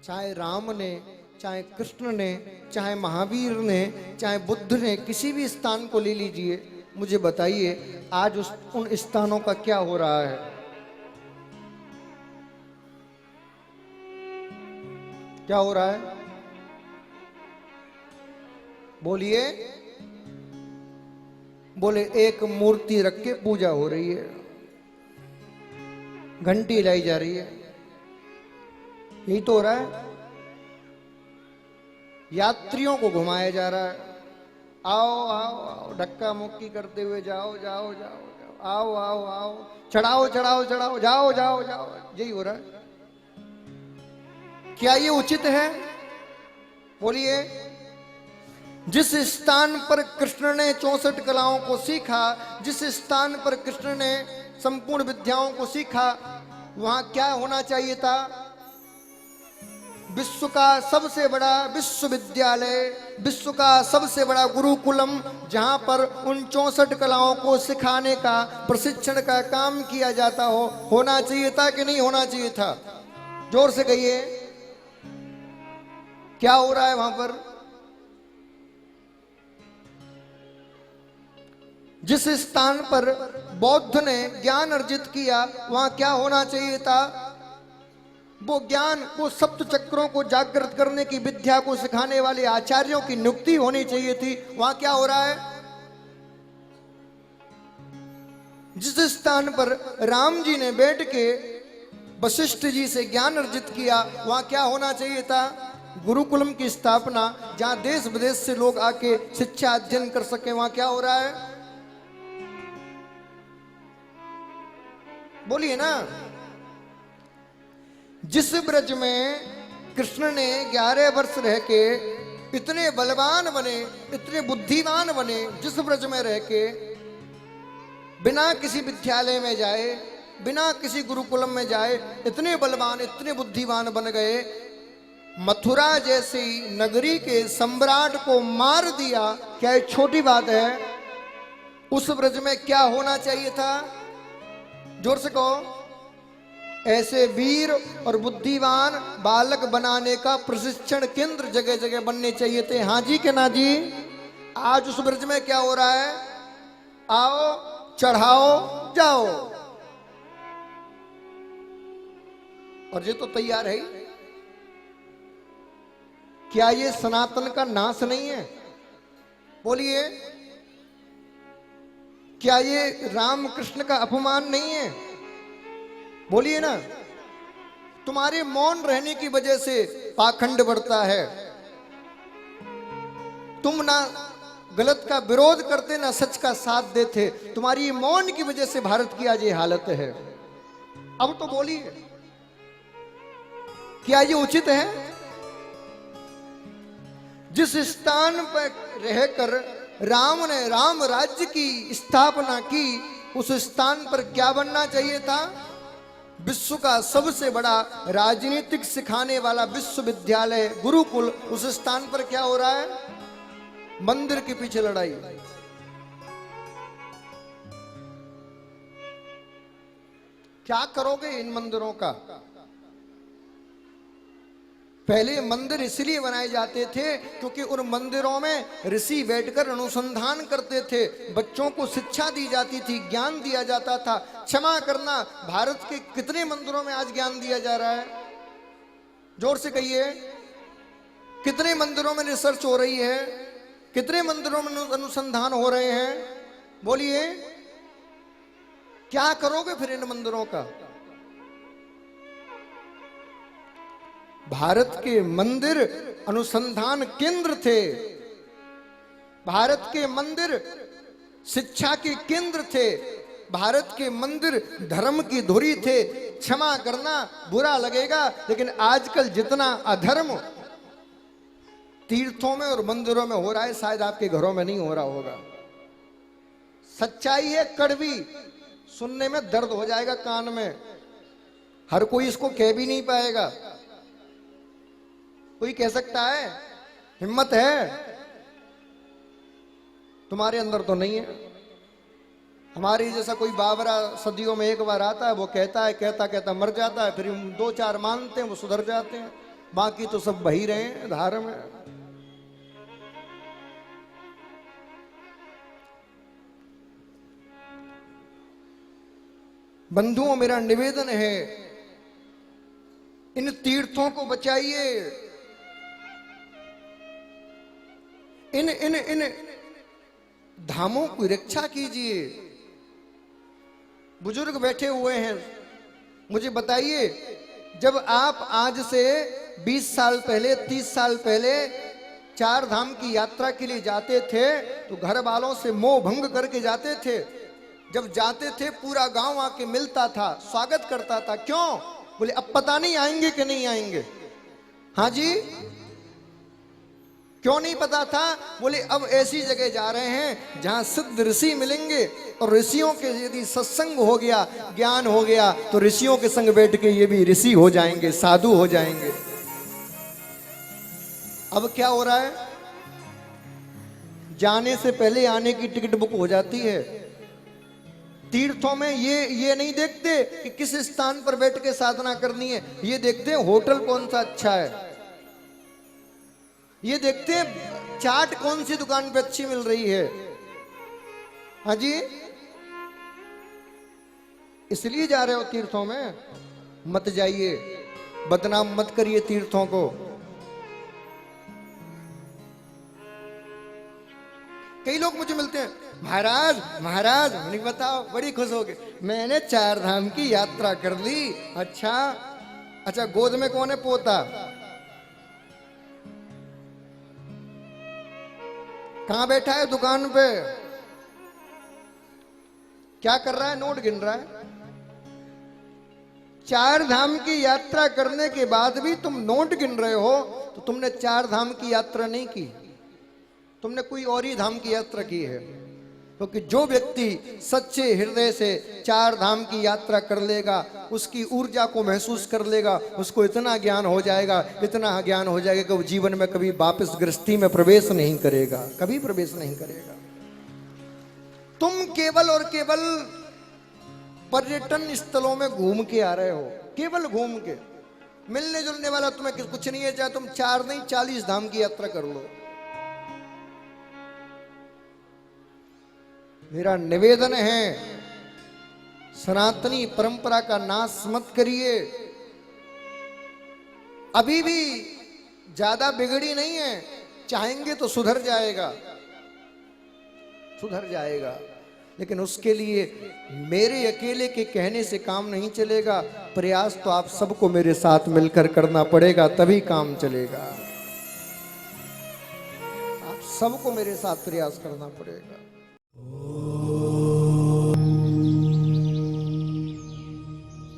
चाहे राम ने, चाहे कृष्ण ने, चाहे महावीर ने, चाहे बुद्ध ने, किसी भी स्थान को ले लीजिए, मुझे बताइए आज उन स्थानों का क्या हो रहा है? क्या हो रहा है? बोलिए। बोले एक मूर्ति रख के पूजा हो रही है, घंटी लाई जा रही है, यही तो हो रहा है। यात्रियों को घुमाया जा रहा है, आओ आओ आओ, धक्का मुक्की करते हुए जाओ जाओ जाओ जाओ, आओ आओ आओ, चढ़ाओ चढ़ाओ चढ़ाओ, जाओ जाओ जाओ, यही हो रहा है। क्या ये उचित है? बोलिए। जिस स्थान पर कृष्ण ने 64 कलाओं को सीखा, जिस स्थान पर कृष्ण ने संपूर्ण विद्याओं को सीखा, वहां क्या होना चाहिए था? विश्व का सबसे बड़ा विश्वविद्यालय, विश्व का सबसे बड़ा गुरुकुलम, जहां पर उन 64 कलाओं को सिखाने का, प्रशिक्षण का काम किया जाता हो, होना चाहिए था कि नहीं होना चाहिए था? जोर से कहिए, क्या हो रहा है वहां पर? जिस स्थान पर बौद्ध ने ज्ञान अर्जित किया, वहां क्या होना चाहिए था? वो ज्ञान, वो सप्त चक्रों को जागृत करने की विद्या को सिखाने वाले आचार्यों की नियुक्ति होनी चाहिए थी। वहां क्या हो रहा है? जिस स्थान पर राम जी ने बैठ के वशिष्ठ जी से ज्ञान अर्जित किया, वहां क्या होना चाहिए था? गुरुकुलम की स्थापना, जहां देश विदेश से लोग आके शिक्षा अध्ययन कर सके। वहां क्या हो रहा है? बोलिए ना। जिस ब्रज में कृष्ण ने 11 वर्ष रह के इतने बलवान बने, इतने बुद्धिमान बने, जिस ब्रज में रह के बिना किसी विद्यालय में जाए, बिना किसी गुरुकुलम में जाए, इतने बलवान, इतने बुद्धिमान बन गए, मथुरा जैसी नगरी के सम्राट को मार दिया। क्या ये छोटी बात है? उस ब्रज में क्या होना चाहिए था? जोर से कहो। ऐसे वीर और बुद्धिमान बालक बनाने का प्रशिक्षण केंद्र जगह जगह बनने चाहिए थे। हाँ जी के ना जी? आज उस ब्रज में क्या हो रहा है? आओ चढ़ाओ जाओ, और ये तो तैयार है। क्या ये सनातन का नाश नहीं है? बोलिए। क्या ये राम कृष्ण का अपमान नहीं है? बोलिए ना। तुम्हारे मौन रहने की वजह से पाखंड बढ़ता है। तुम ना गलत का विरोध करते, ना सच का साथ देते। तुम्हारी मौन की वजह से भारत की आज ये हालत है। अब तो बोलिए, क्या ये उचित है? जिस स्थान पर रहकर राम ने राम राज्य की स्थापना की, उस स्थान पर क्या बनना चाहिए था? विश्व का सबसे बड़ा राजनीतिक सिखाने वाला विश्वविद्यालय, गुरुकुल। उस स्थान पर क्या हो रहा है? मंदिर के पीछे लड़ाई। क्या करोगे इन मंदिरों का? पहले मंदिर इसलिए बनाए जाते थे क्योंकि उन मंदिरों में ऋषि बैठकर अनुसंधान करते थे, बच्चों को शिक्षा दी जाती थी, ज्ञान दिया जाता था। क्षमा करना, भारत के कितने मंदिरों में आज ज्ञान दिया जा रहा है? जोर से कहिए। कितने मंदिरों में रिसर्च हो रही है? कितने मंदिरों में अनुसंधान हो रहे हैं? बोलिए। क्या करोगे फिर इन मंदिरों का? भारत के मंदिर अनुसंधान केंद्र थे, भारत के मंदिर शिक्षा के केंद्र थे, भारत के मंदिर धर्म की धुरी थे। क्षमा करना, बुरा लगेगा, लेकिन आजकल जितना अधर्म तीर्थों में और मंदिरों में हो रहा है, शायद आपके घरों में नहीं हो रहा होगा। सच्चाई है कड़वी, सुनने में दर्द हो जाएगा कान में, हर कोई इसको कह भी नहीं पाएगा। कोई कह सकता है? हिम्मत है? तुम्हारे अंदर तो नहीं है। हमारी जैसा कोई बाबरा सदियों में एक बार आता है, वो कहता है, कहता कहता मर जाता है, फिर हम 2-4 मानते हैं, वो सुधर जाते हैं। बाकी तो सब बही रहे हैं धार में। बंधुओं, मेरा निवेदन है, इन तीर्थों को बचाइए, इन इन इन धामों की रक्षा कीजिए। बुजुर्ग बैठे हुए हैं, मुझे बताइए, जब आप आज से 20 साल पहले, 30 साल पहले चार धाम की यात्रा के लिए जाते थे तो घर वालों से मोह भंग करके जाते थे। जब जाते थे पूरा गांव आके मिलता था, स्वागत करता था। क्यों? बोले अब पता नहीं आएंगे कि नहीं आएंगे। हाँ जी, क्यों नहीं पता था? बोले अब ऐसी जगह जा रहे हैं जहां सिद्ध ऋषि मिलेंगे, और ऋषियों के यदि सत्संग हो गया, ज्ञान हो गया, तो ऋषियों के संग बैठ के ये भी ऋषि हो जाएंगे, साधु हो जाएंगे। अब क्या हो रहा है? जाने से पहले आने की टिकट बुक हो जाती है। तीर्थों में ये नहीं देखते कि किस स्थान पर बैठ के साधना करनी है, ये देखते हैं होटल कौन सा अच्छा है, ये देखते हैं चाट कौन सी दुकान पे अच्छी मिल रही है। हाँ जी, इसलिए जा रहे हो तीर्थों में, मत जाइए, बदनाम मत करिए तीर्थों को। कई लोग मुझे मिलते हैं, महाराज महाराज, नहीं बताओ, बड़ी खुश हो गए, मैंने चार धाम की यात्रा कर ली। अच्छा अच्छा, गोद में कौन है पोता? कहां बैठा है दुकान पे? क्या कर रहा है? नोट गिन रहा है। चार धाम की यात्रा करने के बाद भी तुम नोट गिन रहे हो, तो तुमने चार धाम की यात्रा नहीं की, तुमने कोई और ही धाम की यात्रा की है। क्योंकि जो व्यक्ति सच्चे हृदय से चार धाम की यात्रा कर लेगा, उसकी ऊर्जा को महसूस कर लेगा, उसको इतना ज्ञान हो जाएगा, इतना ज्ञान हो जाएगा कि वो जीवन में कभी वापस गृहस्थी में प्रवेश नहीं करेगा, कभी प्रवेश नहीं करेगा। तुम केवल और केवल पर्यटन स्थलों में घूम के आ रहे हो, केवल घूम के। मिलने जुलने वाला तुम्हें कुछ नहीं है, चाहे तुम 4 नहीं 40 धाम की यात्रा कर लो। मेरा निवेदन है, सनातनी परंपरा का नाश मत करिए। अभी भी ज्यादा बिगड़ी नहीं है, चाहेंगे तो सुधर जाएगा, सुधर जाएगा। लेकिन उसके लिए मेरे अकेले के कहने से काम नहीं चलेगा, प्रयास तो आप सबको मेरे साथ मिलकर करना पड़ेगा, तभी काम चलेगा। आप सबको मेरे साथ प्रयास करना पड़ेगा।